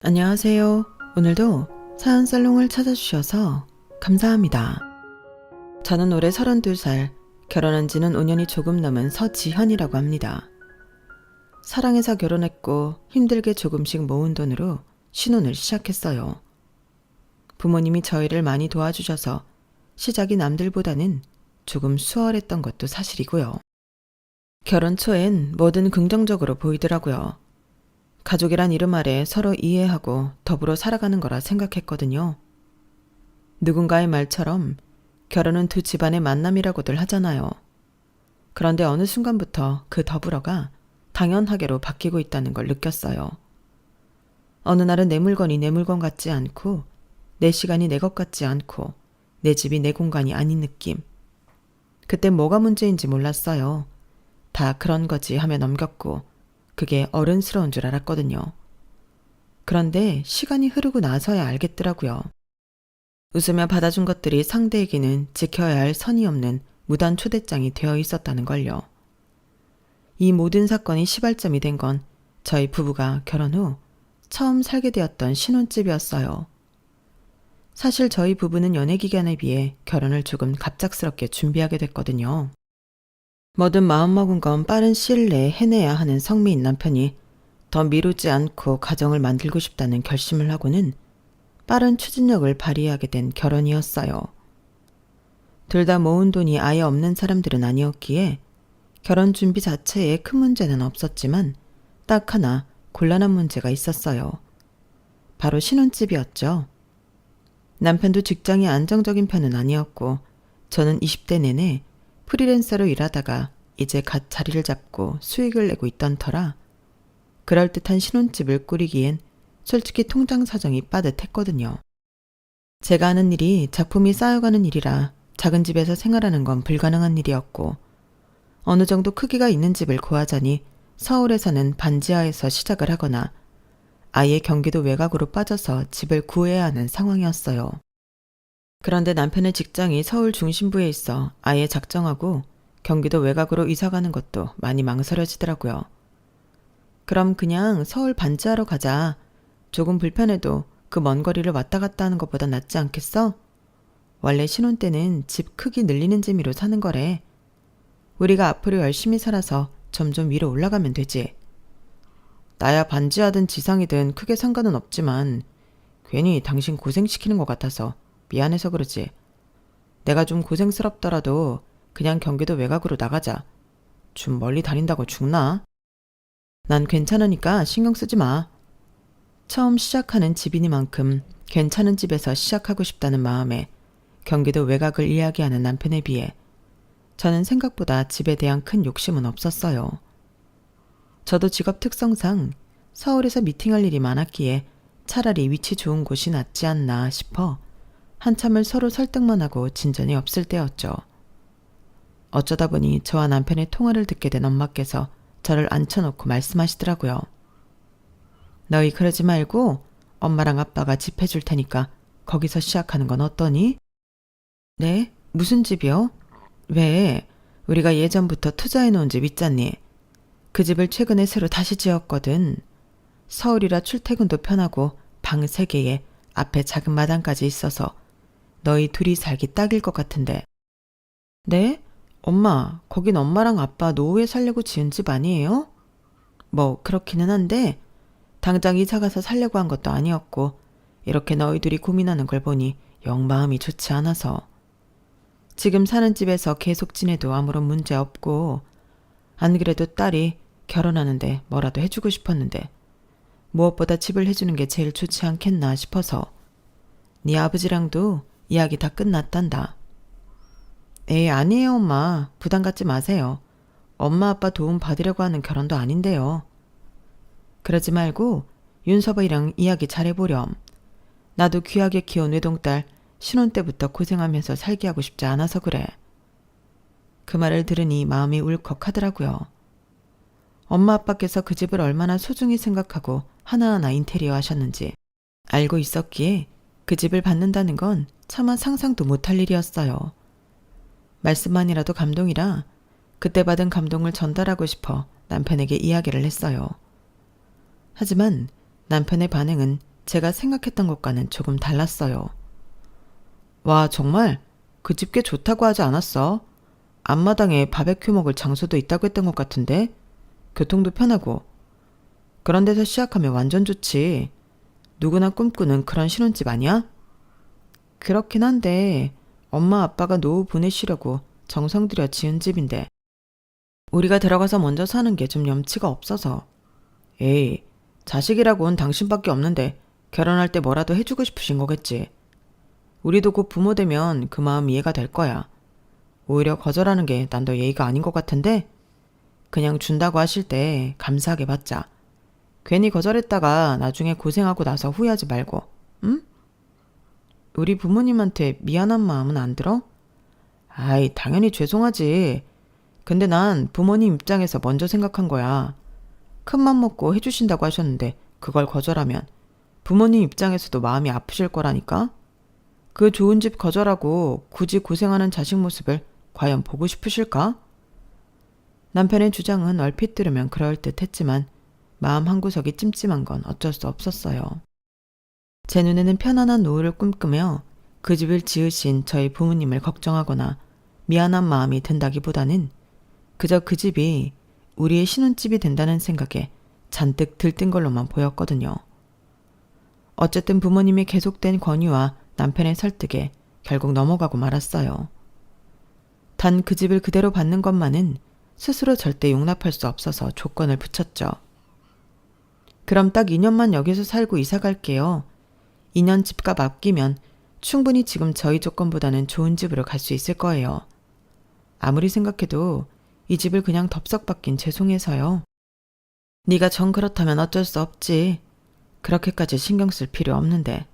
안녕하세요. 오늘도 사연살롱을 찾아주셔서 감사합니다. 저는 올해 32살, 결혼한 지는 5년이 조금 넘은 서지현이라고 합니다. 사랑해서 결혼했고 힘들게 조금씩 모은 돈으로 신혼을 시작했어요. 부모님이 저희를 많이 도와주셔서 시작이 남들보다는 조금 수월했던 것도 사실이고요. 결혼 초엔 뭐든 긍정적으로 보이더라고요. 가족이란 이름 아래 서로 이해하고 더불어 살아가는 거라 생각했거든요. 누군가의 말처럼 결혼은 두 집안의 만남이라고들 하잖아요. 그런데 어느 순간부터 그 더불어가 당연하게로 바뀌고 있다는 걸 느꼈어요. 어느 날은 내 물건이 내 물건 같지 않고 내 시간이 내 것 같지 않고 내 집이 내 공간이 아닌 느낌. 그때 뭐가 문제인지 몰랐어요. 다 그런 거지 하며 넘겼고 그게 어른스러운 줄 알았거든요. 그런데 시간이 흐르고 나서야 알겠더라고요. 웃으며 받아준 것들이 상대에게는 지켜야 할 선이 없는 무단 초대장이 되어 있었다는 걸요. 이 모든 사건이 시발점이 된 건 저희 부부가 결혼 후 처음 살게 되었던 신혼집이었어요. 사실 저희 부부는 연애 기간에 비해 결혼을 조금 갑작스럽게 준비하게 됐거든요. 뭐든 마음먹은 건 빠른 시일 내에 해내야 하는 성미인 남편이 더 미루지 않고 가정을 만들고 싶다는 결심을 하고는 빠른 추진력을 발휘하게 된 결혼이었어요. 둘 다 모은 돈이 아예 없는 사람들은 아니었기에 결혼 준비 자체에 큰 문제는 없었지만 딱 하나 곤란한 문제가 있었어요. 바로 신혼집이었죠. 남편도 직장이 안정적인 편은 아니었고 저는 20대 내내 프리랜서로 일하다가 이제 갓 자리를 잡고 수익을 내고 있던 터라 그럴듯한 신혼집을 꾸리기엔 솔직히 통장 사정이 빠듯했거든요. 제가 하는 일이 작품이 쌓여가는 일이라 작은 집에서 생활하는 건 불가능한 일이었고 어느 정도 크기가 있는 집을 구하자니 서울에서는 반지하에서 시작을 하거나 아예 경기도 외곽으로 빠져서 집을 구해야 하는 상황이었어요. 그런데 남편의 직장이 서울 중심부에 있어 아예 작정하고 경기도 외곽으로 이사가는 것도 많이 망설여지더라고요. 그럼 그냥 서울 반지하러 가자. 조금 불편해도 그 먼 거리를 왔다 갔다 하는 것보다 낫지 않겠어? 원래 신혼 때는 집 크기 늘리는 재미로 사는 거래. 우리가 앞으로 열심히 살아서 점점 위로 올라가면 되지. 나야 반지하든 지상이든 크게 상관은 없지만 괜히 당신 고생시키는 것 같아서 미안해서 그러지. 내가 좀 고생스럽더라도 그냥 경기도 외곽으로 나가자. 좀 멀리 다닌다고 죽나? 난 괜찮으니까 신경 쓰지 마. 처음 시작하는 집이니만큼 괜찮은 집에서 시작하고 싶다는 마음에 경기도 외곽을 이야기하는 남편에 비해 저는 생각보다 집에 대한 큰 욕심은 없었어요. 저도 직업 특성상 서울에서 미팅할 일이 많았기에 차라리 위치 좋은 곳이 낫지 않나 싶어 한참을 서로 설득만 하고 진전이 없을 때였죠. 어쩌다 보니 저와 남편의 통화를 듣게 된 엄마께서 저를 앉혀놓고 말씀하시더라고요. 너희 그러지 말고 엄마랑 아빠가 집 해줄 테니까 거기서 시작하는 건 어떠니? 네? 무슨 집이요? 왜? 우리가 예전부터 투자해놓은 집 있잖니. 그 집을 최근에 새로 다시 지었거든. 서울이라 출퇴근도 편하고 방 3개에 앞에 작은 마당까지 있어서 너희 둘이 살기 딱일 것 같은데. 네? 엄마, 거긴 엄마랑 아빠 노후에 살려고 지은 집 아니에요? 뭐 그렇기는 한데 당장 이사 가서 살려고 한 것도 아니었고 이렇게 너희 둘이 고민하는 걸 보니 영 마음이 좋지 않아서. 지금 사는 집에서 계속 지내도 아무런 문제 없고 안 그래도 딸이 결혼하는데 뭐라도 해주고 싶었는데 무엇보다 집을 해주는 게 제일 좋지 않겠나 싶어서. 네 아버지랑도 이야기 다 끝났단다. 에이, 아니에요 엄마. 부담 갖지 마세요. 엄마 아빠 도움 받으려고 하는 결혼도 아닌데요. 그러지 말고 윤서방이랑 이야기 잘해보렴. 나도 귀하게 키운 외동딸 신혼 때부터 고생하면서 살게 하고 싶지 않아서 그래. 그 말을 들으니 마음이 울컥하더라고요. 엄마 아빠께서 그 집을 얼마나 소중히 생각하고 하나하나 인테리어 하셨는지 알고 있었기에 그 집을 받는다는 건 차마 상상도 못할 일이었어요. 말씀만이라도 감동이라 그때 받은 감동을 전달하고 싶어 남편에게 이야기를 했어요. 하지만 남편의 반응은 제가 생각했던 것과는 조금 달랐어요. 와, 정말? 그 집 꽤 좋다고 하지 않았어? 앞마당에 바베큐 먹을 장소도 있다고 했던 것 같은데? 교통도 편하고. 그런 데서 시작하면 완전 좋지. 누구나 꿈꾸는 그런 신혼집 아니야? 그렇긴 한데 엄마 아빠가 노후 보내시려고 정성 들여 지은 집인데 우리가 들어가서 먼저 사는 게 좀 염치가 없어서. 에이, 자식이라고는 당신밖에 없는데 결혼할 때 뭐라도 해주고 싶으신 거겠지. 우리도 곧 부모 되면 그 마음 이해가 될 거야. 오히려 거절하는 게 난 더 예의가 아닌 것 같은데? 그냥 준다고 하실 때 감사하게 받자. 괜히 거절했다가 나중에 고생하고 나서 후회하지 말고, 응? 우리 부모님한테 미안한 마음은 안 들어? 아이, 당연히 죄송하지. 근데 난 부모님 입장에서 먼저 생각한 거야. 큰맘 먹고 해주신다고 하셨는데 그걸 거절하면 부모님 입장에서도 마음이 아프실 거라니까? 그 좋은 집 거절하고 굳이 고생하는 자식 모습을 과연 보고 싶으실까? 남편의 주장은 얼핏 들으면 그럴듯 했지만 마음 한구석이 찜찜한 건 어쩔 수 없었어요. 제 눈에는 편안한 노후를 꿈꾸며 그 집을 지으신 저희 부모님을 걱정하거나 미안한 마음이 든다기보다는 그저 그 집이 우리의 신혼집이 된다는 생각에 잔뜩 들뜬 걸로만 보였거든요. 어쨌든 부모님의 계속된 권유와 남편의 설득에 결국 넘어가고 말았어요. 단 그 집을 그대로 받는 것만은 스스로 절대 용납할 수 없어서 조건을 붙였죠. 그럼 딱 2년만 여기서 살고 이사 갈게요. 2년 집값 아끼면 충분히 지금 저희 조건보다는 좋은 집으로 갈 수 있을 거예요. 아무리 생각해도 이 집을 그냥 덥석 받긴 죄송해서요. 네가 정 그렇다면 어쩔 수 없지. 그렇게까지 신경 쓸 필요 없는데.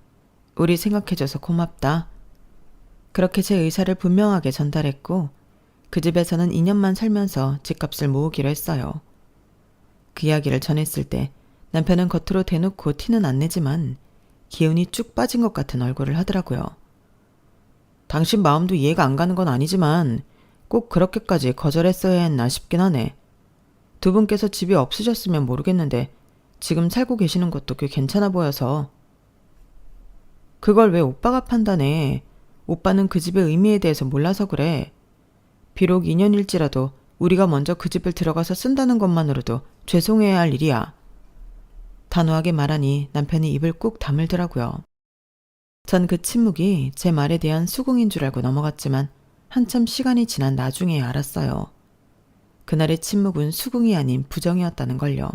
우리 생각해줘서 고맙다. 그렇게 제 의사를 분명하게 전달했고 그 집에서는 2년만 살면서 집값을 모으기로 했어요. 그 이야기를 전했을 때 남편은 겉으로 대놓고 티는 안 내지만 기운이 쭉 빠진 것 같은 얼굴을 하더라고요. 당신 마음도 이해가 안 가는 건 아니지만 꼭 그렇게까지 거절했어야 했나 싶긴 하네. 두 분께서 집이 없으셨으면 모르겠는데 지금 살고 계시는 것도 꽤 괜찮아 보여서. 그걸 왜 오빠가 판단해? 오빠는 그 집의 의미에 대해서 몰라서 그래. 비록 2년일지라도 우리가 먼저 그 집을 들어가서 쓴다는 것만으로도 죄송해야 할 일이야. 단호하게 말하니 남편이 입을 꾹 다물더라고요. 전 그 침묵이 제 말에 대한 수긍인 줄 알고 넘어갔지만 한참 시간이 지난 나중에 알았어요. 그날의 침묵은 수긍이 아닌 부정이었다는 걸요.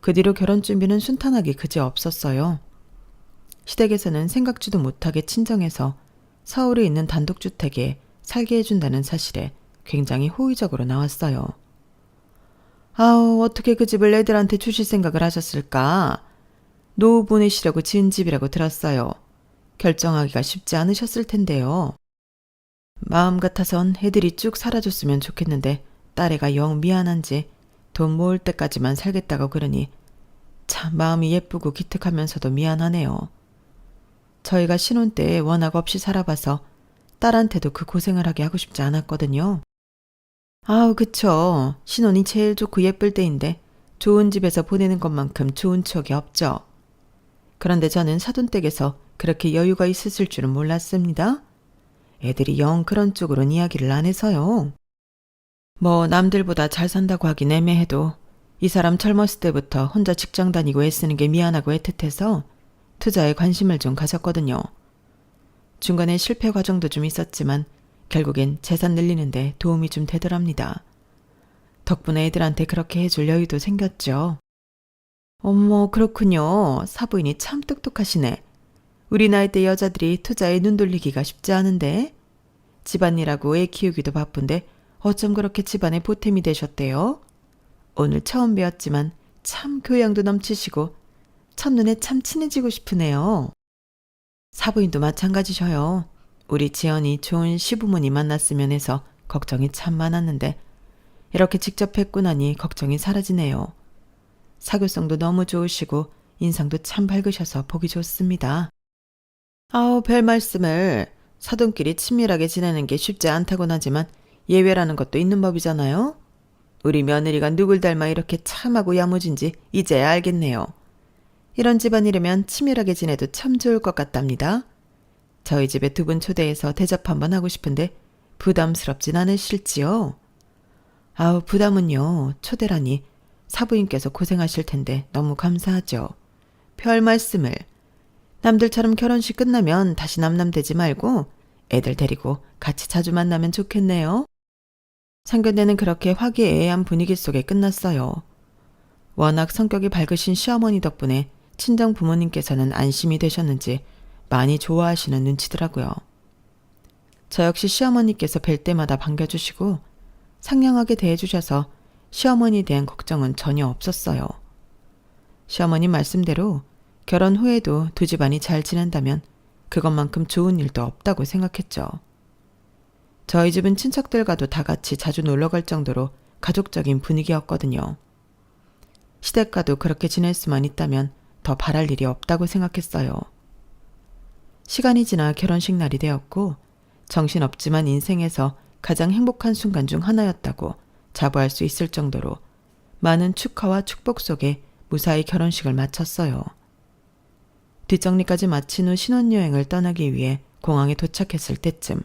그 뒤로 결혼 준비는 순탄하게 그지 없었어요. 시댁에서는 생각지도 못하게 친정에서 서울에 있는 단독주택에 살게 해준다는 사실에 굉장히 호의적으로 나왔어요. 아우, 어떻게 그 집을 애들한테 주실 생각을 하셨을까? 노후 보내시려고 지은 집이라고 들었어요. 결정하기가 쉽지 않으셨을 텐데요. 마음 같아선 애들이 쭉 살아줬으면 좋겠는데 딸애가 영 미안한지 돈 모을 때까지만 살겠다고 그러니 참 마음이 예쁘고 기특하면서도 미안하네요. 저희가 신혼 때 워낙 없이 살아봐서 딸한테도 그 고생을 하게 하고 싶지 않았거든요. 아우, 그쵸. 신혼이 제일 좋고 예쁠 때인데 좋은 집에서 보내는 것만큼 좋은 추억이 없죠. 그런데 저는 사돈댁에서 그렇게 여유가 있었을 줄은 몰랐습니다. 애들이 영 그런 쪽으로는 이야기를 안 해서요. 뭐 남들보다 잘 산다고 하긴 애매해도 이 사람 젊었을 때부터 혼자 직장 다니고 애쓰는 게 미안하고 애틋해서 투자에 관심을 좀 가졌거든요. 중간에 실패 과정도 좀 있었지만 결국엔 재산 늘리는데 도움이 좀 되더랍니다. 덕분에 애들한테 그렇게 해줄 여유도 생겼죠. 어머, 그렇군요. 사부인이 참 똑똑하시네. 우리 나이 때 여자들이 투자에 눈 돌리기가 쉽지 않은데. 집안일하고 애 키우기도 바쁜데 어쩜 그렇게 집안에 보탬이 되셨대요? 오늘 처음 배웠지만 참 교양도 넘치시고 첫눈에 참 친해지고 싶으네요. 사부인도 마찬가지셔요. 우리 지연이 좋은 시부모님 만났으면 해서 걱정이 참 많았는데 이렇게 직접 뵙고 나니 걱정이 사라지네요. 사교성도 너무 좋으시고 인상도 참 밝으셔서 보기 좋습니다. 아우, 별 말씀을. 사돈끼리 친밀하게 지내는 게 쉽지 않다곤 하지만 예외라는 것도 있는 법이잖아요. 우리 며느리가 누굴 닮아 이렇게 참하고 야무진지 이제야 알겠네요. 이런 집안이라면 치밀하게 지내도 참 좋을 것 같답니다. 저희 집에 두 분 초대해서 대접 한번 하고 싶은데 부담스럽진 않으실지요? 아우, 부담은요. 초대라니. 사부인께서 고생하실 텐데 너무 감사하죠. 별 말씀을. 남들처럼 결혼식 끝나면 다시 남남되지 말고 애들 데리고 같이 자주 만나면 좋겠네요. 상견례는 그렇게 화기애애한 분위기 속에 끝났어요. 워낙 성격이 밝으신 시어머니 덕분에 친정 부모님께서는 안심이 되셨는지 많이 좋아하시는 눈치더라고요. 저 역시 시어머니께서 뵐 때마다 반겨주시고 상냥하게 대해주셔서 시어머니에 대한 걱정은 전혀 없었어요. 시어머니 말씀대로 결혼 후에도 두 집안이 잘 지낸다면 그것만큼 좋은 일도 없다고 생각했죠. 저희 집은 친척들과도 다 같이 자주 놀러갈 정도로 가족적인 분위기였거든요. 시댁과도 그렇게 지낼 수만 있다면 더 바랄 일이 없다고 생각했어요. 시간이 지나 결혼식 날이 되었고 정신없지만 인생에서 가장 행복한 순간 중 하나였다고 자부할 수 있을 정도로 많은 축하와 축복 속에 무사히 결혼식을 마쳤어요. 뒷정리까지 마친 후 신혼여행을 떠나기 위해 공항에 도착했을 때쯤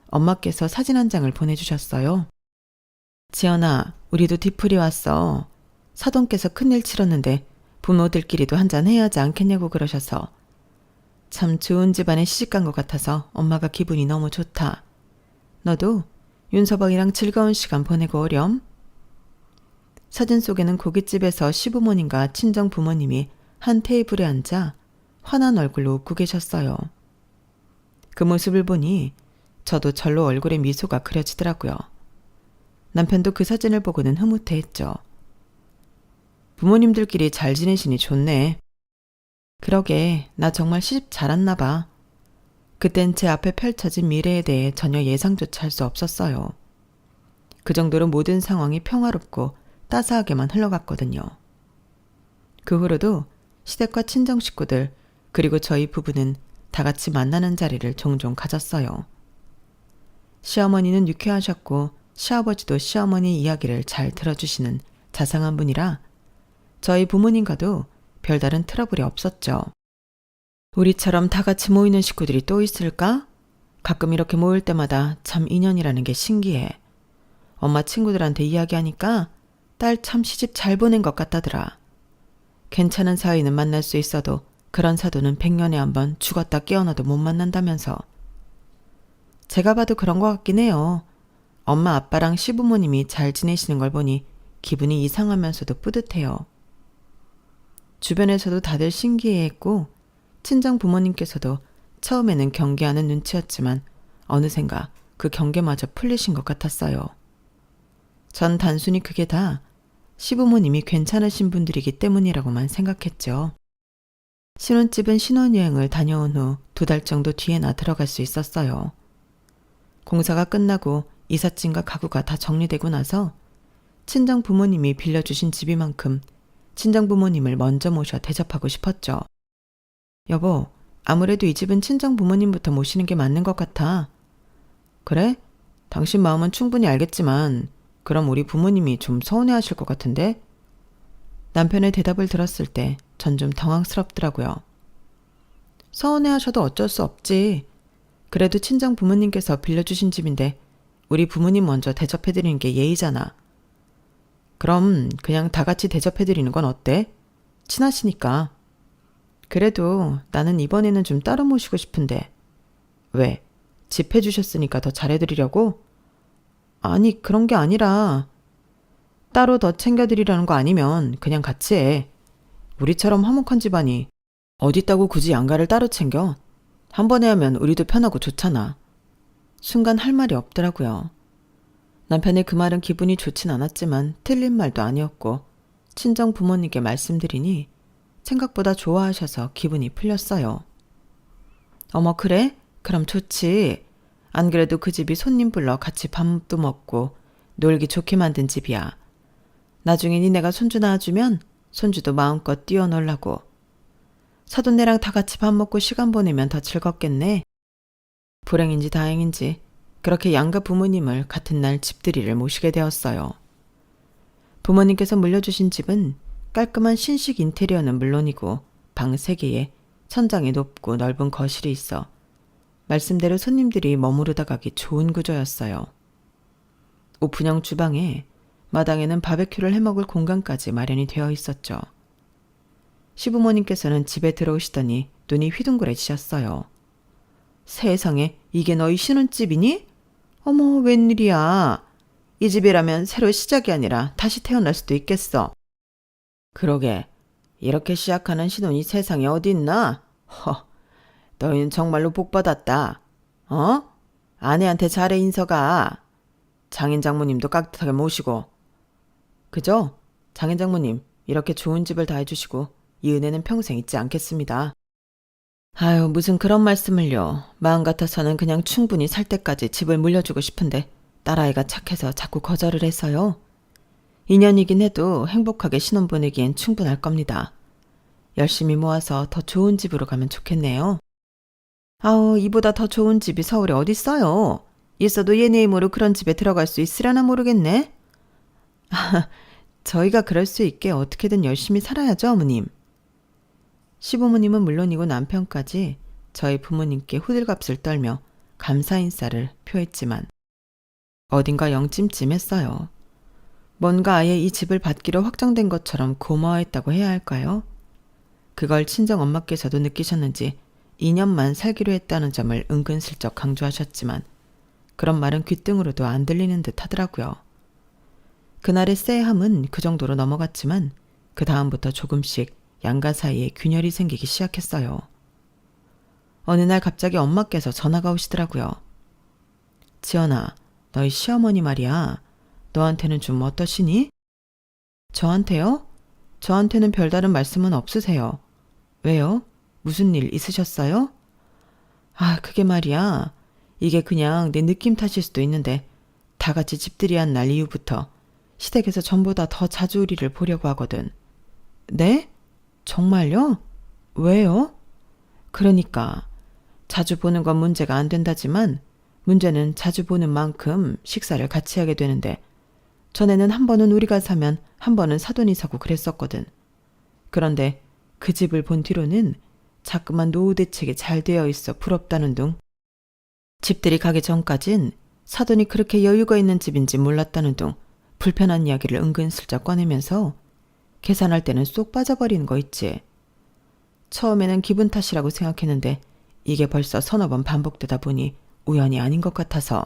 엄마께서 사진 한 장을 보내주셨어요. 지연아, 우리도 뒤풀이 왔어. 사돈께서 큰일 치렀는데 부모들끼리도 한잔 해야 하지 않겠냐고 그러셔서 참 좋은 집안에 시집간 것 같아서 엄마가 기분이 너무 좋다. 너도 윤서방이랑 즐거운 시간 보내고 오렴. 사진 속에는 고깃집에서 시부모님과 친정 부모님이 한 테이블에 앉아 환한 얼굴로 웃고 계셨어요. 그 모습을 보니 저도 절로 얼굴에 미소가 그려지더라고요. 남편도 그 사진을 보고는 흐뭇해했죠. 부모님들끼리 잘 지내시니 좋네. 그러게, 나 정말 시집 잘 왔나 봐. 그땐 제 앞에 펼쳐진 미래에 대해 전혀 예상조차 할 수 없었어요. 그 정도로 모든 상황이 평화롭고 따스하게만 흘러갔거든요. 그 후로도 시댁과 친정 식구들 그리고 저희 부부는 다 같이 만나는 자리를 종종 가졌어요. 시어머니는 유쾌하셨고 시아버지도 시어머니 이야기를 잘 들어주시는 자상한 분이라 저희 부모님과도 별다른 트러블이 없었죠. 우리처럼 다 같이 모이는 식구들이 또 있을까? 가끔 이렇게 모일 때마다 참 인연이라는 게 신기해. 엄마 친구들한테 이야기하니까 딸 참 시집 잘 보낸 것 같다더라. 괜찮은 사이는 만날 수 있어도 그런 사도는 100년에 한 번 죽었다 깨어나도 못 만난다면서. 제가 봐도 그런 것 같긴 해요. 엄마 아빠랑 시부모님이 잘 지내시는 걸 보니 기분이 이상하면서도 뿌듯해요. 주변에서도 다들 신기해했고 친정 부모님께서도 처음에는 경계하는 눈치였지만 어느샌가 그 경계마저 풀리신 것 같았어요. 전 단순히 그게 다 시부모님이 괜찮으신 분들이기 때문이라고만 생각했죠. 신혼집은 신혼여행을 다녀온 후 2달 정도 뒤에나 들어갈 수 있었어요. 공사가 끝나고 이삿짐과 가구가 다 정리되고 나서 친정 부모님이 빌려주신 집이만큼 친정 부모님을 먼저 모셔 대접하고 싶었죠. 여보, 아무래도 이 집은 친정 부모님부터 모시는 게 맞는 것 같아. 그래? 당신 마음은 충분히 알겠지만 그럼 우리 부모님이 좀 서운해하실 것 같은데? 남편의 대답을 들었을 때 전 좀 당황스럽더라고요. 서운해하셔도 어쩔 수 없지. 그래도 친정 부모님께서 빌려주신 집인데 우리 부모님 먼저 대접해드리는 게 예의잖아. 그럼 그냥 다 같이 대접해드리는 건 어때? 친하시니까. 그래도 나는 이번에는 좀 따로 모시고 싶은데. 왜? 집 해주셨으니까 더 잘해드리려고? 아니, 그런 게 아니라 따로 더 챙겨드리라는 거 아니면 그냥 같이 해. 우리처럼 화목한 집안이 어딨다고 굳이 양가를 따로 챙겨? 한 번에 하면 우리도 편하고 좋잖아. 순간 할 말이 없더라고요. 남편의 그 말은 기분이 좋진 않았지만 틀린 말도 아니었고 친정 부모님께 말씀드리니 생각보다 좋아하셔서 기분이 풀렸어요. 어머, 그래? 그럼 좋지. 안 그래도 그 집이 손님 불러 같이 밥도 먹고 놀기 좋게 만든 집이야. 나중에 니네가 손주 낳아주면 손주도 마음껏 뛰어놀라고. 사돈네랑 다 같이 밥 먹고 시간 보내면 더 즐겁겠네. 불행인지 다행인지 그렇게 양가 부모님을 같은 날 집들이를 모시게 되었어요. 부모님께서 물려주신 집은 깔끔한 신식 인테리어는 물론이고 방 3개에 천장이 높고 넓은 거실이 있어 말씀대로 손님들이 머무르다 가기 좋은 구조였어요. 오픈형 주방에 마당에는 바베큐를 해먹을 공간까지 마련이 되어 있었죠. 시부모님께서는 집에 들어오시더니 눈이 휘둥그레지셨어요. 세상에, 이게 너희 신혼집이니? 어머, 웬일이야. 이 집이라면 새로 시작이 아니라 다시 태어날 수도 있겠어. 그러게, 이렇게 시작하는 신혼이 세상에 어디 있나? 너희는 정말로 복받았다. 어? 아내한테 잘해 인서가. 장인 장모님도 깍듯하게 모시고. 그죠? 장인 장모님, 이렇게 좋은 집을 다 해주시고 이 은혜는 평생 잊지 않겠습니다. 아유, 무슨 그런 말씀을요. 마음 같아서는 그냥 충분히 살 때까지 집을 물려주고 싶은데 딸아이가 착해서 자꾸 거절을 해서요. 2년이긴 해도 행복하게 신혼 보내기엔 충분할 겁니다. 열심히 모아서 더 좋은 집으로 가면 좋겠네요. 아우, 이보다 더 좋은 집이 서울에 어딨어요. 있어도 얘네 힘으로 그런 집에 들어갈 수 있으려나 모르겠네. 저희가 그럴 수 있게 어떻게든 열심히 살아야죠, 어머님. 시부모님은 물론이고 남편까지 저희 부모님께 호들갑을 떨며 감사 인사를 표했지만 어딘가 영찜찜했어요. 뭔가 아예 이 집을 받기로 확정된 것처럼 고마워했다고 해야 할까요? 그걸 친정엄마께서도 느끼셨는지 2년만 살기로 했다는 점을 은근슬쩍 강조하셨지만 그런 말은 귓등으로도 안 들리는 듯 하더라고요. 그날의 쎄함은 그 정도로 넘어갔지만 그 다음부터 조금씩 양가 사이에 균열이 생기기 시작했어요. 어느 날 갑자기 엄마께서 전화가 오시더라고요. 지연아, 너희 시어머니 말이야. 너한테는 좀 어떠시니? 저한테요? 저한테는 별다른 말씀은 없으세요. 왜요? 무슨 일 있으셨어요? 아, 그게 말이야. 이게 그냥 내 느낌 탓일 수도 있는데 다 같이 집들이 한 날 이후부터 시댁에서 전보다 더 자주 우리를 보려고 하거든. 네? 정말요? 왜요? 그러니까 자주 보는 건 문제가 안 된다지만 문제는 자주 보는 만큼 식사를 같이 하게 되는데 전에는 한 번은 우리가 사면 한 번은 사돈이 사고 그랬었거든. 그런데 그 집을 본 뒤로는 자꾸만 노후 대책이 잘 되어 있어 부럽다는 둥. 집들이 가기 전까진 사돈이 그렇게 여유가 있는 집인지 몰랐다는 둥 불편한 이야기를 은근슬쩍 꺼내면서 계산할 때는 쏙 빠져버리는 거 있지. 처음에는 기분 탓이라고 생각했는데 이게 벌써 서너 번 반복되다 보니 우연이 아닌 것 같아서.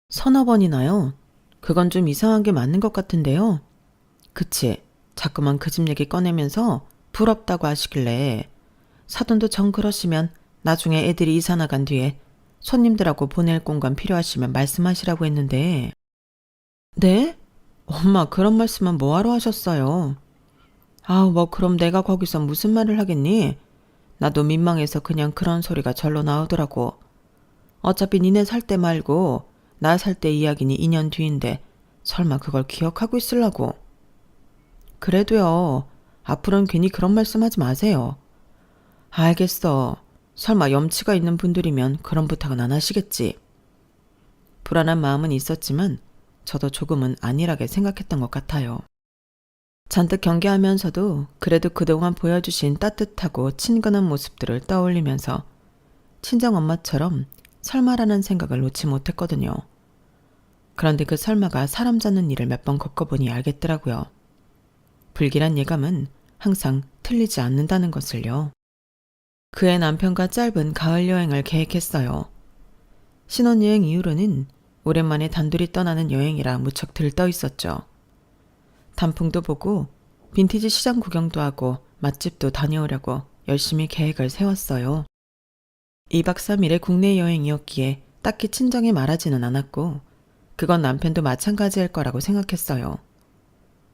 서너 번이나요? 그건 좀 이상한 게 맞는 것 같은데요. 그치, 자꾸만 그 집 얘기 꺼내면서 부럽다고 하시길래 사돈도 정 그러시면 나중에 애들이 이사 나간 뒤에 손님들하고 보낼 공간 필요하시면 말씀하시라고 했는데. 네? 엄마 그런 말씀은 뭐하러 하셨어요? 아우, 뭐 그럼 내가 거기서 무슨 말을 하겠니? 나도 민망해서 그냥 그런 소리가 절로 나오더라고. 어차피 니네 살 때 말고 나 살 때 이야기니 2년 뒤인데 설마 그걸 기억하고 있으려고. 그래도요. 앞으로는 괜히 그런 말씀하지 마세요. 알겠어. 설마 염치가 있는 분들이면 그런 부탁은 안 하시겠지. 불안한 마음은 있었지만 저도 조금은 안일하게 생각했던 것 같아요. 잔뜩 경계하면서도 그래도 그동안 보여주신 따뜻하고 친근한 모습들을 떠올리면서 친정엄마처럼 설마라는 생각을 놓지 못했거든요. 그런데 그 설마가 사람 잡는 일을 몇 번 겪어보니 알겠더라고요. 불길한 예감은 항상 틀리지 않는다는 것을요. 그의 남편과 짧은 가을 여행을 계획했어요. 신혼여행 이후로는 오랜만에 단둘이 떠나는 여행이라 무척 들떠 있었죠. 단풍도 보고 빈티지 시장 구경도 하고 맛집도 다녀오려고 열심히 계획을 세웠어요. 2박 3일의 국내 여행이었기에 딱히 친정에 말하지는 않았고 그건 남편도 마찬가지일 거라고 생각했어요.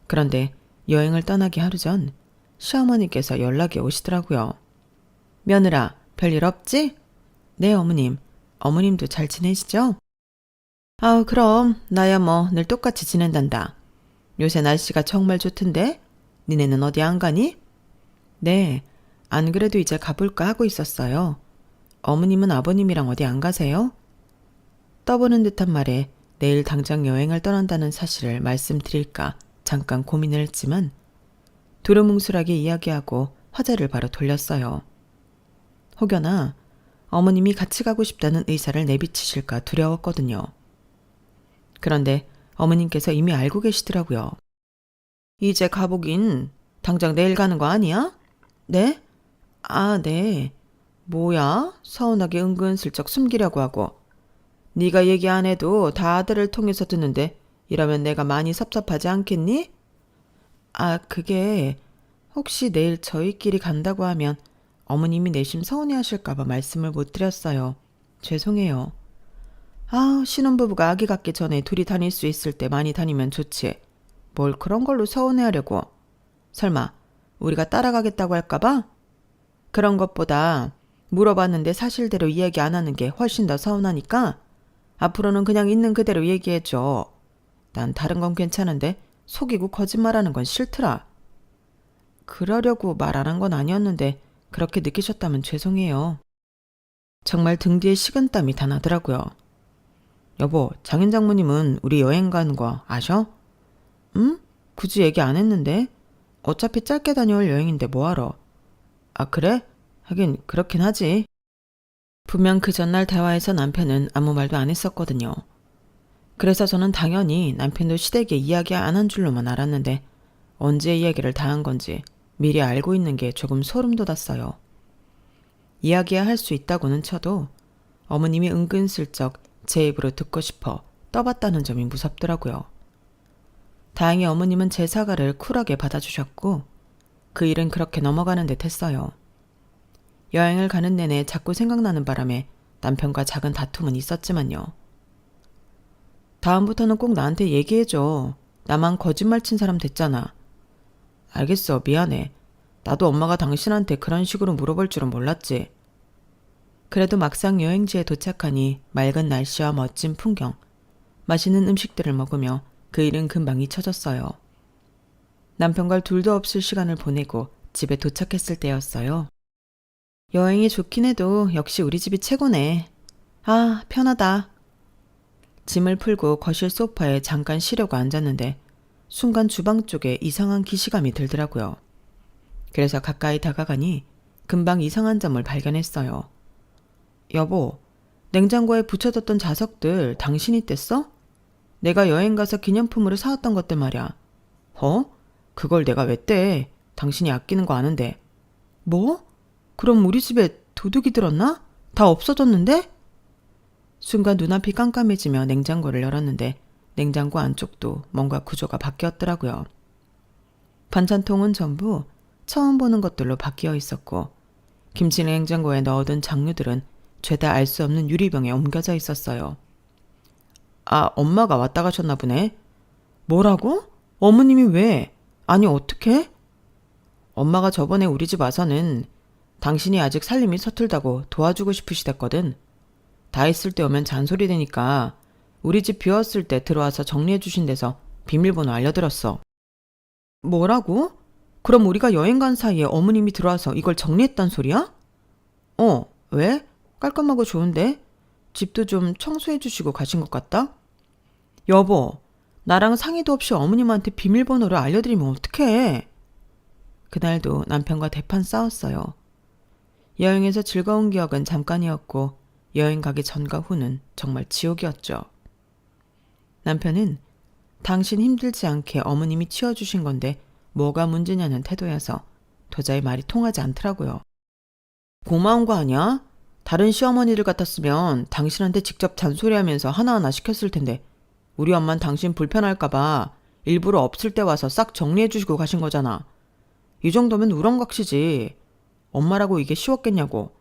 그런데 여행을 떠나기 하루 전 시어머니께서 연락이 오시더라고요. 며느라, 별일 없지? 네, 어머님. 어머님도 잘 지내시죠? 아우, 그럼 나야 뭐 늘 똑같이 지낸단다. 요새 날씨가 정말 좋던데? 니네는 어디 안 가니? 네, 안 그래도 이제 가볼까 하고 있었어요. 어머님은 아버님이랑 어디 안 가세요? 떠보는 듯한 말에 내일 당장 여행을 떠난다는 사실을 말씀드릴까 잠깐 고민을 했지만 두루뭉술하게 이야기하고 화제를 바로 돌렸어요. 혹여나 어머님이 같이 가고 싶다는 의사를 내비치실까 두려웠거든요. 그런데 어머님께서 이미 알고 계시더라고요. 이제 가보긴 당장 내일 가는 거 아니야? 네? 아, 네. 뭐야? 서운하게 은근슬쩍 숨기려고 하고. 네가 얘기 안 해도 다 아들을 통해서 듣는데 이러면 내가 많이 섭섭하지 않겠니? 아, 그게 혹시 내일 저희끼리 간다고 하면 어머님이 내심 서운해하실까봐 말씀을 못 드렸어요. 죄송해요. 아, 신혼부부가 아기 갖기 전에 둘이 다닐 수 있을 때 많이 다니면 좋지. 뭘 그런 걸로 서운해하려고. 설마 우리가 따라가겠다고 할까봐? 그런 것보다 물어봤는데 사실대로 이야기 안 하는 게 훨씬 더 서운하니까 앞으로는 그냥 있는 그대로 얘기해줘. 난 다른 건 괜찮은데 속이고 거짓말하는 건 싫더라. 그러려고 말 안 한 건 아니었는데 그렇게 느끼셨다면 죄송해요. 정말 등 뒤에 식은땀이 다 나더라고요. 여보, 장인 장모님은 우리 여행 가는 거 아셔? 응? 굳이 얘기 안 했는데? 어차피 짧게 다녀올 여행인데 뭐하러? 아, 그래? 하긴 그렇긴 하지. 분명 그 전날 대화에서 남편은 아무 말도 안 했었거든요. 그래서 저는 당연히 남편도 시댁에 이야기 안 한 줄로만 알았는데 언제 이야기를 다 한 건지 미리 알고 있는 게 조금 소름 돋았어요. 이야기야 할 수 있다고는 쳐도 어머님이 은근슬쩍 제 입으로 듣고 싶어 떠봤다는 점이 무섭더라고요. 다행히 어머님은 제 사과를 쿨하게 받아주셨고 그 일은 그렇게 넘어가는 듯 했어요. 여행을 가는 내내 자꾸 생각나는 바람에 남편과 작은 다툼은 있었지만요. 다음부터는 꼭 나한테 얘기해줘. 나만 거짓말 친 사람 됐잖아. 알겠어, 미안해. 나도 엄마가 당신한테 그런 식으로 물어볼 줄은 몰랐지. 그래도 막상 여행지에 도착하니 맑은 날씨와 멋진 풍경, 맛있는 음식들을 먹으며 그 일은 금방 잊혀졌어요. 남편과 둘도 없을 시간을 보내고 집에 도착했을 때였어요. 여행이 좋긴 해도 역시 우리 집이 최고네. 아, 편하다. 짐을 풀고 거실 소파에 잠깐 쉬려고 앉았는데 순간 주방 쪽에 이상한 기시감이 들더라고요. 그래서 가까이 다가가니 금방 이상한 점을 발견했어요. 여보, 냉장고에 붙여뒀던 자석들 당신이 뗐어? 내가 여행 가서 기념품으로 사왔던 것들 말이야. 그걸 내가 왜 떼? 당신이 아끼는 거 아는데. 뭐? 그럼 우리 집에 도둑이 들었나? 다 없어졌는데? 순간 눈앞이 깜깜해지며 냉장고를 열었는데 냉장고 안쪽도 뭔가 구조가 바뀌었더라고요. 반찬통은 전부 처음 보는 것들로 바뀌어 있었고 김치 냉장고에 넣어둔 장류들은 죄다 알 수 없는 유리병에 옮겨져 있었어요. 아, 엄마가 왔다 가셨나 보네. 뭐라고? 어머님이 왜? 아니, 어떡해? 엄마가 저번에 우리 집 와서는 당신이 아직 살림이 서툴다고 도와주고 싶으시댔거든. 다 있을 때 오면 잔소리 되니까 우리 집 비웠을 때 들어와서 정리해 주신 데서 비밀번호 알려드렸어. 뭐라고? 그럼 우리가 여행 간 사이에 어머님이 들어와서 이걸 정리했단 소리야? 왜? 깔끔하고 좋은데? 집도 좀 청소해 주시고 가신 것 같다? 여보, 나랑 상의도 없이 어머님한테 비밀번호를 알려드리면 어떡해? 그날도 남편과 대판 싸웠어요. 여행에서 즐거운 기억은 잠깐이었고 여행 가기 전과 후는 정말 지옥이었죠. 남편은 당신 힘들지 않게 어머님이 치워주신 건데 뭐가 문제냐는 태도여서 도저히 말이 통하지 않더라고요. 고마운 거 아니야? 다른 시어머니들 같았으면 당신한테 직접 잔소리하면서 하나하나 시켰을 텐데 우리 엄만 당신 불편할까봐 일부러 없을 때 와서 싹 정리해주시고 가신 거잖아. 이 정도면 우렁각시지. 엄마라고 이게 쉬웠겠냐고.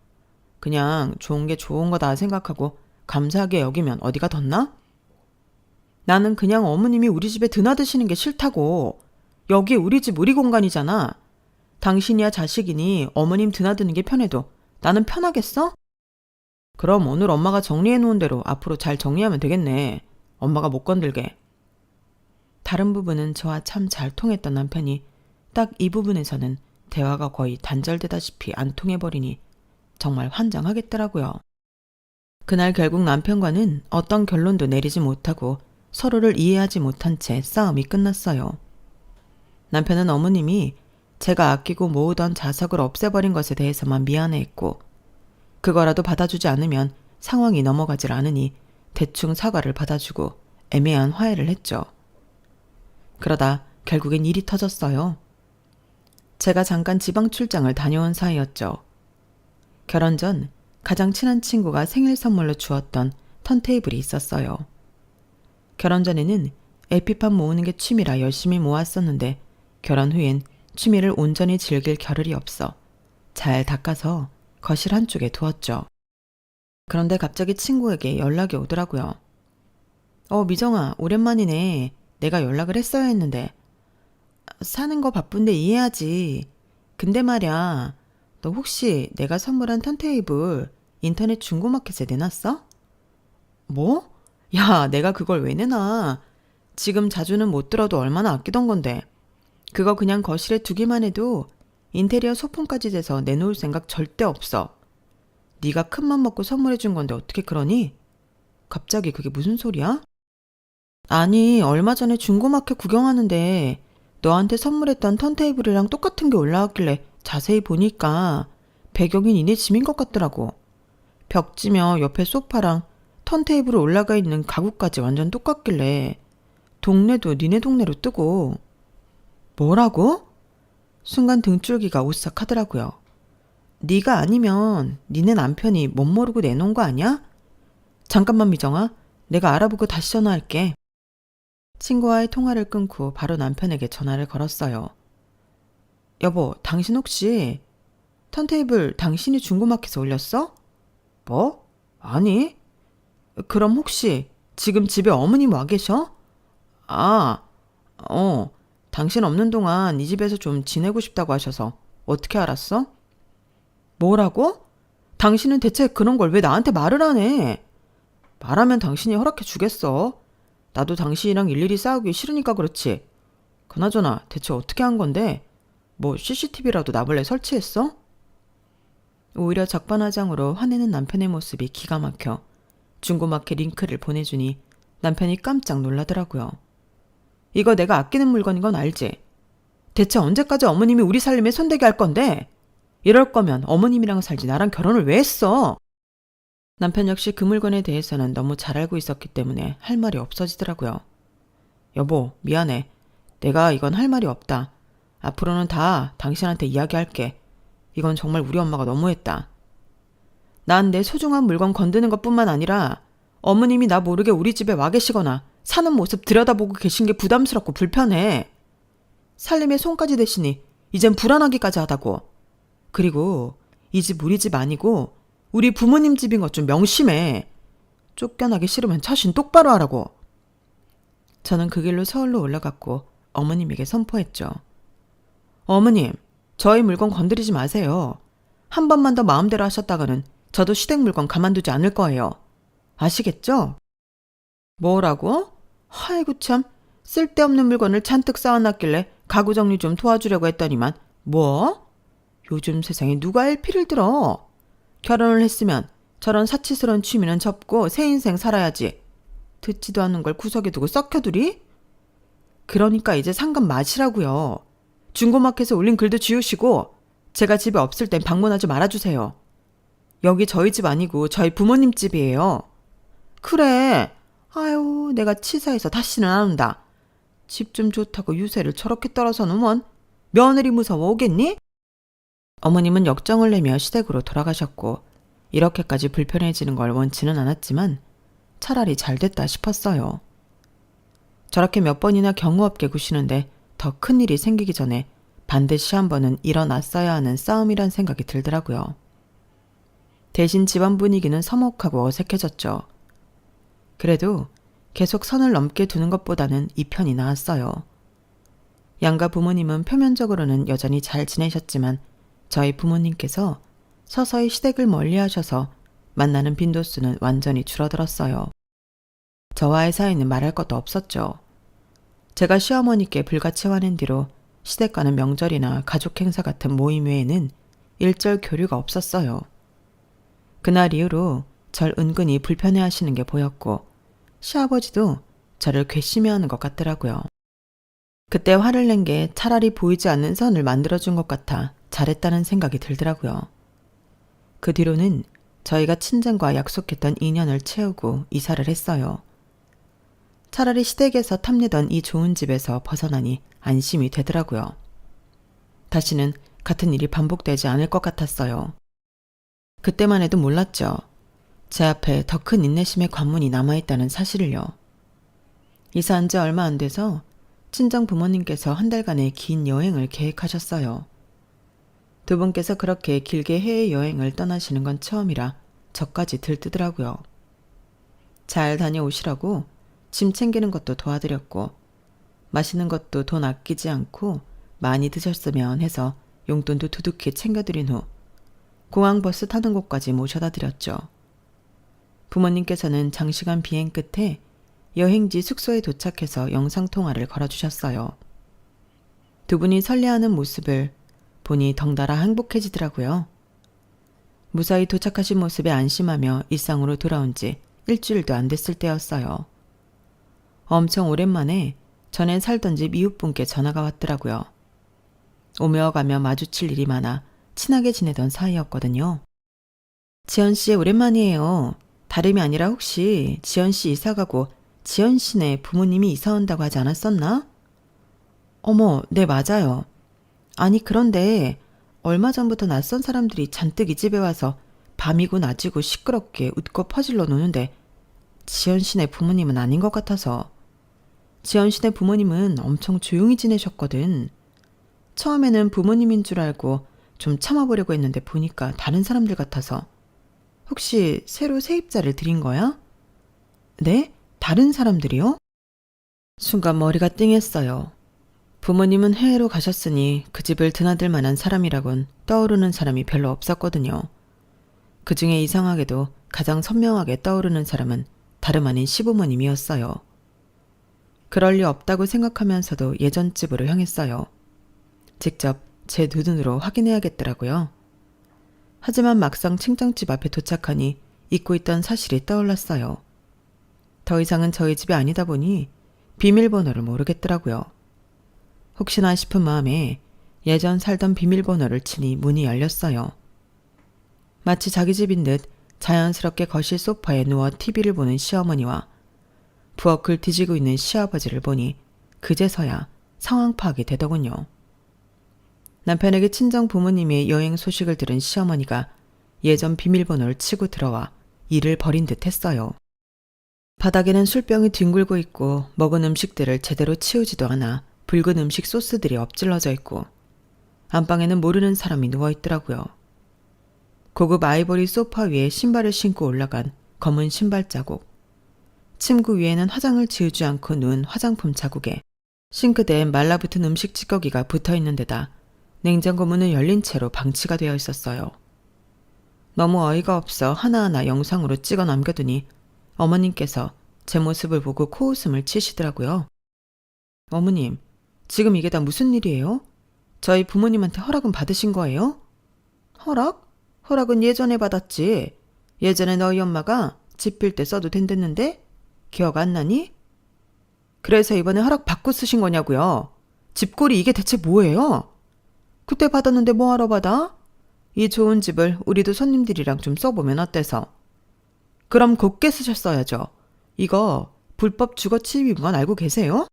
그냥 좋은 게 좋은 거다 생각하고 감사하게 여기면 어디가 덧나? 나는 그냥 어머님이 우리 집에 드나드시는 게 싫다고. 여기 우리 집 우리 공간이잖아. 당신이야 자식이니 어머님 드나드는 게 편해도 나는 편하겠어? 그럼 오늘 엄마가 정리해놓은 대로 앞으로 잘 정리하면 되겠네. 엄마가 못 건들게. 다른 부분은 저와 참 잘 통했던 남편이 딱 이 부분에서는 대화가 거의 단절되다시피 안 통해버리니 정말 환장하겠더라고요. 그날 결국 남편과는 어떤 결론도 내리지 못하고 서로를 이해하지 못한 채 싸움이 끝났어요. 남편은 어머님이 제가 아끼고 모으던 자석을 없애버린 것에 대해서만 미안해했고 그거라도 받아주지 않으면 상황이 넘어가질 않으니 대충 사과를 받아주고 애매한 화해를 했죠. 그러다 결국엔 일이 터졌어요. 제가 잠깐 지방 출장을 다녀온 사이였죠. 결혼 전 가장 친한 친구가 생일 선물로 주었던 턴테이블이 있었어요. 결혼 전에는 LP판 모으는 게 취미라 열심히 모았었는데 결혼 후엔 취미를 온전히 즐길 겨를이 없어 잘 닦아서 거실 한쪽에 두었죠. 그런데 갑자기 친구에게 연락이 오더라고요. 미정아, 오랜만이네. 내가 연락을 했어야 했는데. 사는 거 바쁜데 이해하지. 근데 말야, 너 혹시 내가 선물한 턴테이블 인터넷 중고마켓에 내놨어? 뭐? 야, 내가 그걸 왜 내놔? 지금 자주는 못 들어도 얼마나 아끼던 건데. 그거 그냥 거실에 두기만 해도 인테리어 소품까지 돼서 내놓을 생각 절대 없어. 네가 큰맘 먹고 선물해 준 건데 어떻게 그러니? 갑자기 그게 무슨 소리야? 아니, 얼마 전에 중고마켓 구경하는데 너한테 선물했던 턴테이블이랑 똑같은 게 올라왔길래 자세히 보니까 배경이 니네 집인 것 같더라고. 벽지며 옆에 소파랑 턴테이블에 올라가 있는 가구까지 완전 똑같길래 동네도 니네 동네로 뜨고. 뭐라고? 순간 등줄기가 오싹하더라고요. 네가 아니면 니네 남편이 못 모르고 내놓은 거 아니야? 잠깐만 미정아, 내가 알아보고 다시 전화할게. 친구와의 통화를 끊고 바로 남편에게 전화를 걸었어요. 여보, 당신 혹시 턴테이블 당신이 중고마켓에 올렸어? 뭐? 아니. 그럼 혹시 지금 집에 어머님 와 계셔? 아, 당신 없는 동안 이 집에서 좀 지내고 싶다고 하셔서 어떻게 알았어? 뭐라고? 당신은 대체 그런 걸 왜 나한테 말을 안 해? 말하면 당신이 허락해 주겠어. 나도 당신이랑 일일이 싸우기 싫으니까 그렇지. 그나저나 대체 어떻게 한 건데? 뭐 CCTV라도 나 몰래 설치했어? 오히려 적반하장으로 화내는 남편의 모습이 기가 막혀 중고마켓 링크를 보내주니 남편이 깜짝 놀라더라고요. 이거 내가 아끼는 물건인 건 알지? 대체 언제까지 어머님이 우리 살림에 손대게 할 건데? 이럴 거면 어머님이랑 살지 나랑 결혼을 왜 했어? 남편 역시 그 물건에 대해서는 너무 잘 알고 있었기 때문에 할 말이 없어지더라고요. 여보, 미안해. 내가 이건 할 말이 없다. 앞으로는 다 당신한테 이야기할게. 이건 정말 우리 엄마가 너무했다. 난 내 소중한 물건 건드는 것뿐만 아니라 어머님이 나 모르게 우리 집에 와 계시거나 사는 모습 들여다보고 계신 게 부담스럽고 불편해. 살림에 손까지 대시니 이젠 불안하기까지 하다고. 그리고 이 집 우리 집 아니고 우리 부모님 집인 것 좀 명심해. 쫓겨나기 싫으면 처신 똑바로 하라고. 저는 그 길로 서울로 올라갔고 어머님에게 선포했죠. 어머님, 저희 물건 건드리지 마세요. 한 번만 더 마음대로 하셨다가는 저도 시댁 물건 가만두지 않을 거예요. 아시겠죠? 뭐라고? 아이고 참, 쓸데없는 물건을 잔뜩 쌓아놨길래 가구 정리 좀 도와주려고 했더니만 뭐? 요즘 세상에 누가 LP를 들어? 결혼을 했으면 저런 사치스러운 취미는 접고 새 인생 살아야지. 듣지도 않는 걸 구석에 두고 썩혀두리? 그러니까 이제 상관 마시라고요. 중고마켓에 올린 글도 지우시고 제가 집에 없을 땐 방문하지 말아주세요. 여기 저희 집 아니고 저희 부모님 집이에요. 그래. 아유, 내가 치사해서 다시는 안 온다. 집 좀 좋다고 유세를 저렇게 떨어서는 원 며느리 무서워 오겠니? 어머님은 역정을 내며 시댁으로 돌아가셨고 이렇게까지 불편해지는 걸 원치는 않았지만 차라리 잘 됐다 싶었어요. 저렇게 몇 번이나 경우 없게 구시는데 더 큰 일이 생기기 전에 반드시 한 번은 일어났어야 하는 싸움이란 생각이 들더라고요. 대신 집안 분위기는 서먹하고 어색해졌죠. 그래도 계속 선을 넘게 두는 것보다는 이 편이 나았어요. 양가 부모님은 표면적으로는 여전히 잘 지내셨지만 저희 부모님께서 서서히 시댁을 멀리하셔서 만나는 빈도수는 완전히 줄어들었어요. 저와의 사이는 말할 것도 없었죠. 제가 시어머니께 불같이 화낸 뒤로 시댁 가는 명절이나 가족 행사 같은 모임 외에는 일절 교류가 없었어요. 그날 이후로 절 은근히 불편해하시는 게 보였고 시아버지도 저를 괘씸해하는 것 같더라고요. 그때 화를 낸 게 차라리 보이지 않는 선을 만들어준 것 같아 잘했다는 생각이 들더라고요. 그 뒤로는 저희가 친정과 약속했던 인연을 채우고 이사를 했어요. 차라리 시댁에서 탐내던 이 좋은 집에서 벗어나니 안심이 되더라고요. 다시는 같은 일이 반복되지 않을 것 같았어요. 그때만 해도 몰랐죠. 제 앞에 더 큰 인내심의 관문이 남아있다는 사실을요. 이사한 지 얼마 안 돼서 친정 부모님께서 한 달간의 긴 여행을 계획하셨어요. 두 분께서 그렇게 길게 해외여행을 떠나시는 건 처음이라 저까지 들뜨더라고요. 잘 다녀오시라고 짐 챙기는 것도 도와드렸고 마시는 것도 돈 아끼지 않고 많이 드셨으면 해서 용돈도 두둑히 챙겨드린 후 공항버스 타는 곳까지 모셔다 드렸죠. 부모님께서는 장시간 비행 끝에 여행지 숙소에 도착해서 영상통화를 걸어주셨어요. 두 분이 설레하는 모습을 보니 덩달아 행복해지더라고요. 무사히 도착하신 모습에 안심하며 일상으로 돌아온 지 일주일도 안 됐을 때였어요. 엄청 오랜만에 전엔 살던 집 이웃분께 전화가 왔더라고요. 오며 가며 마주칠 일이 많아 친하게 지내던 사이였거든요. 지연씨 오랜만이에요. 다름이 아니라 혹시 지연씨 이사가고 지연씨네 부모님이 이사 온다고 하지 않았었나? 어머, 네 맞아요. 아니 그런데 얼마 전부터 낯선 사람들이 잔뜩 이 집에 와서 밤이고 낮이고 시끄럽게 웃고 퍼질러 노는데 지연씨네 부모님은 아닌 것 같아서. 지연씨네 부모님은 엄청 조용히 지내셨거든. 처음에는 부모님인 줄 알고 좀 참아보려고 했는데 보니까 다른 사람들 같아서. 혹시 새로 세입자를 들인 거야? 네? 다른 사람들이요? 순간 머리가 띵했어요. 부모님은 해외로 가셨으니 그 집을 드나들 만한 사람이라곤 떠오르는 사람이 별로 없었거든요. 그 중에 이상하게도 가장 선명하게 떠오르는 사람은 다름 아닌 시부모님이었어요. 그럴 리 없다고 생각하면서도 예전 집으로 향했어요. 직접 제 눈으로 확인해야겠더라고요. 하지만 막상 친정집 앞에 도착하니 잊고 있던 사실이 떠올랐어요. 더 이상은 저희 집이 아니다 보니 비밀번호를 모르겠더라고요. 혹시나 싶은 마음에 예전 살던 비밀번호를 치니 문이 열렸어요. 마치 자기 집인 듯 자연스럽게 거실 소파에 누워 TV를 보는 시어머니와 부엌을 뒤지고 있는 시아버지를 보니 그제서야 상황 파악이 되더군요. 남편에게 친정 부모님의 여행 소식을 들은 시어머니가 예전 비밀번호를 치고 들어와 일을 벌인 듯 했어요. 바닥에는 술병이 뒹굴고 있고 먹은 음식들을 제대로 치우지도 않아 붉은 음식 소스들이 엎질러져 있고 안방에는 모르는 사람이 누워있더라고요. 고급 아이보리 소파 위에 신발을 신고 올라간 검은 신발 자국, 침구 위에는 화장을 지우지 않고 누운 화장품 자국에 싱크대에 말라붙은 음식 찌꺼기가 붙어있는 데다 냉장고 문은 열린 채로 방치가 되어 있었어요. 너무 어이가 없어 하나하나 영상으로 찍어 남겨두니 어머님께서 제 모습을 보고 코웃음을 치시더라고요. 어머님, 지금 이게 다 무슨 일이에요? 저희 부모님한테 허락은 받으신 거예요? 허락? 허락은 예전에 받았지. 예전에 너희 엄마가 집 빌 때 써도 된댔는데? 기억 안 나니? 그래서 이번에 허락 받고 쓰신 거냐고요. 집꼴이 이게 대체 뭐예요? 그때 받았는데 뭐하러 받아? 이 좋은 집을 우리도 손님들이랑 좀 써보면 어때서? 그럼 곱게 쓰셨어야죠. 이거 불법 주거 침입인 건 알고 계세요?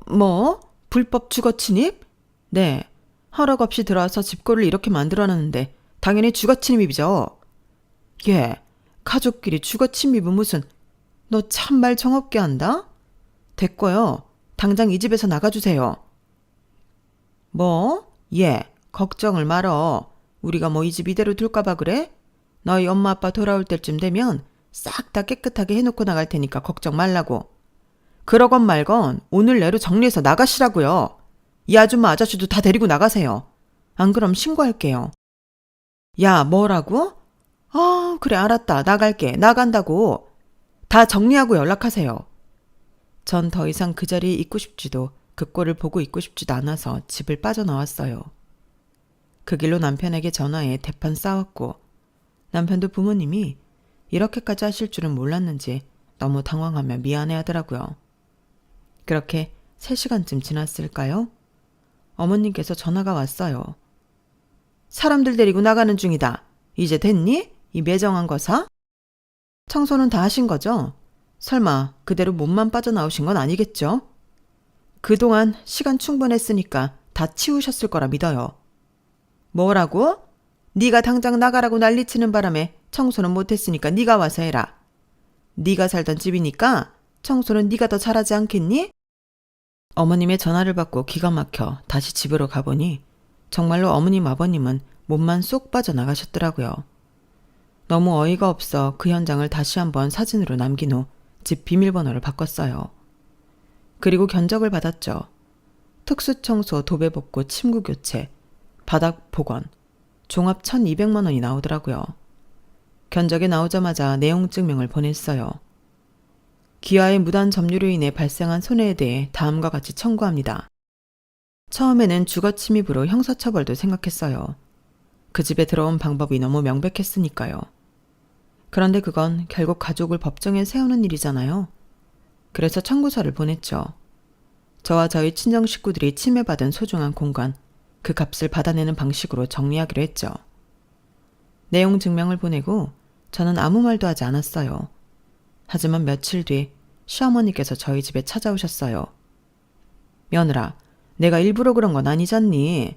뭐? 불법 주거 침입? 네. 허락 없이 들어와서 집꼴을 이렇게 만들어놨는데 당연히 주거 침입이죠. 예. 가족끼리 주거 침입은 무슨. 너 참말 정없게 한다? 됐고요. 당장 이 집에서 나가주세요. 뭐? 예. 걱정을 말어. 우리가 뭐 이 집 이대로 둘까봐 그래? 너희 엄마 아빠 돌아올 때쯤 되면 싹 다 깨끗하게 해놓고 나갈 테니까 걱정 말라고. 그러건 말건 오늘 내로 정리해서 나가시라고요. 이 아줌마 아저씨도 다 데리고 나가세요. 안 그럼 신고할게요. 야, 뭐라고? 그래 알았다. 나갈게. 나간다고. 다 정리하고 연락하세요. 전 더 이상 그 자리에 있고 싶지도 그 꼴을 보고 있고 싶지도 않아서 집을 빠져나왔어요. 그 길로 남편에게 전화해 대판 싸웠고 남편도 부모님이 이렇게까지 하실 줄은 몰랐는지 너무 당황하며 미안해하더라고요. 그렇게 3시간쯤 지났을까요? 어머님께서 전화가 왔어요. 사람들 데리고 나가는 중이다. 이제 됐니? 이 매정한 거사? 청소는 다 하신 거죠? 설마 그대로 몸만 빠져나오신 건 아니겠죠? 그동안 시간 충분했으니까 다 치우셨을 거라 믿어요. 뭐라고? 네가 당장 나가라고 난리치는 바람에 청소는 못했으니까 네가 와서 해라. 네가 살던 집이니까 청소는 네가 더 잘하지 않겠니? 어머님의 전화를 받고 기가 막혀 다시 집으로 가보니 정말로 어머님 아버님은 몸만 쏙 빠져나가셨더라고요. 너무 어이가 없어 그 현장을 다시 한번 사진으로 남긴 후 집 비밀번호를 바꿨어요. 그리고 견적을 받았죠. 특수청소, 도배복구, 침구교체, 바닥 복원, 종합 1,200만 원이 나오더라고요. 견적이 나오자마자 내용 증명을 보냈어요. 기아의 무단 점유로 인해 발생한 손해에 대해 다음과 같이 청구합니다. 처음에는 주거 침입으로 형사처벌도 생각했어요. 그 집에 들어온 방법이 너무 명백했으니까요. 그런데 그건 결국 가족을 법정에 세우는 일이잖아요. 그래서 청구서를 보냈죠. 저와 저희 친정 식구들이 침해받은 소중한 공간, 그 값을 받아내는 방식으로 정리하기로 했죠. 내용 증명을 보내고 저는 아무 말도 하지 않았어요. 하지만 며칠 뒤 시어머니께서 저희 집에 찾아오셨어요. 며느라, 내가 일부러 그런 건 아니잖니.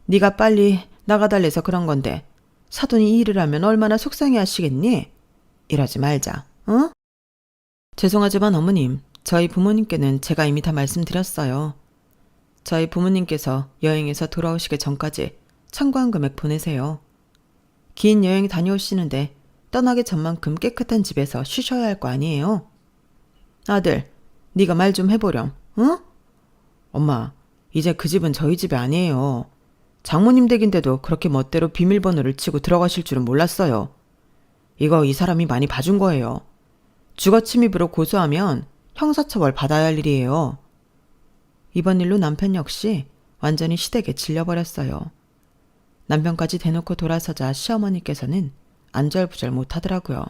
네가 빨리 나가달래서 그런 건데 사돈이 이 일을 하면 얼마나 속상해 하시겠니? 이러지 말자, 어? 죄송하지만 어머님, 저희 부모님께는 제가 이미 다 말씀드렸어요. 저희 부모님께서 여행에서 돌아오시기 전까지 청구한 금액 보내세요. 긴 여행 다녀오시는데 떠나기 전만큼 깨끗한 집에서 쉬셔야 할 거 아니에요? 아들, 네가 말 좀 해보렴, 응? 엄마, 이제 그 집은 저희 집이 아니에요. 장모님 댁인데도 그렇게 멋대로 비밀번호를 치고 들어가실 줄은 몰랐어요. 이거 이 사람이 많이 봐준 거예요. 주거 침입으로 고소하면 형사처벌 받아야 할 일이에요. 이번 일로 남편 역시 완전히 시댁에 질려버렸어요. 남편까지 대놓고 돌아서자 시어머니께서는 안절부절 못하더라고요.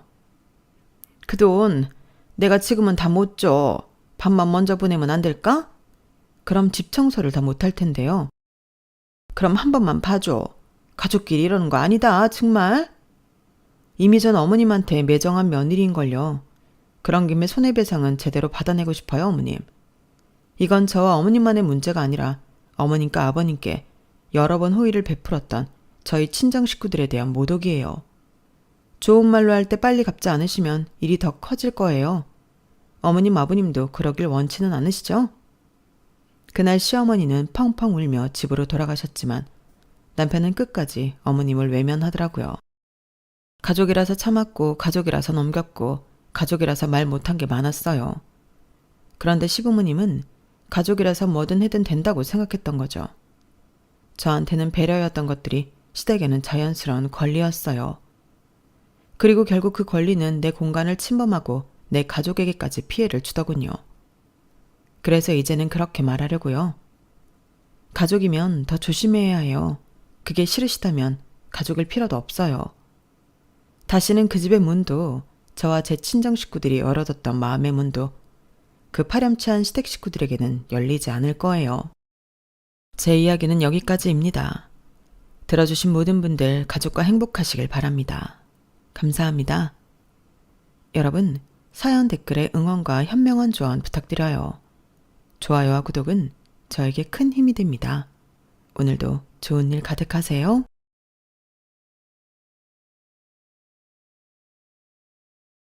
그 돈 내가 지금은 다 못 줘. 밥만 먼저 보내면 안 될까? 그럼 집 청소를 다 못할 텐데요. 그럼 한 번만 봐줘. 가족끼리 이러는 거 아니다, 정말. 이미 전 어머님한테 매정한 며느리인걸요. 그런 김에 손해배상은 제대로 받아내고 싶어요, 어머님. 이건 저와 어머님만의 문제가 아니라 어머님과 아버님께 여러 번 호의를 베풀었던 저희 친정 식구들에 대한 모독이에요. 좋은 말로 할 때 빨리 갚지 않으시면 일이 더 커질 거예요. 어머님, 아버님도 그러길 원치는 않으시죠? 그날 시어머니는 펑펑 울며 집으로 돌아가셨지만 남편은 끝까지 어머님을 외면하더라고요. 가족이라서 참았고 가족이라서 넘겼고 가족이라서 말 못한 게 많았어요. 그런데 시부모님은 가족이라서 뭐든 해든 된다고 생각했던 거죠. 저한테는 배려였던 것들이 시댁에는 자연스러운 권리였어요. 그리고 결국 그 권리는 내 공간을 침범하고 내 가족에게까지 피해를 주더군요. 그래서 이제는 그렇게 말하려고요. 가족이면 더 조심해야 해요. 그게 싫으시다면 가족일 필요도 없어요. 다시는 그 집의 문도 저와 제 친정 식구들이 열어뒀던 마음의 문도 그 파렴치한 시댁 식구들에게는 열리지 않을 거예요. 제 이야기는 여기까지입니다. 들어주신 모든 분들 가족과 행복하시길 바랍니다. 감사합니다. 여러분, 사연 댓글에 응원과 현명한 조언 부탁드려요. 좋아요와 구독은 저에게 큰 힘이 됩니다. 오늘도 좋은 일 가득하세요.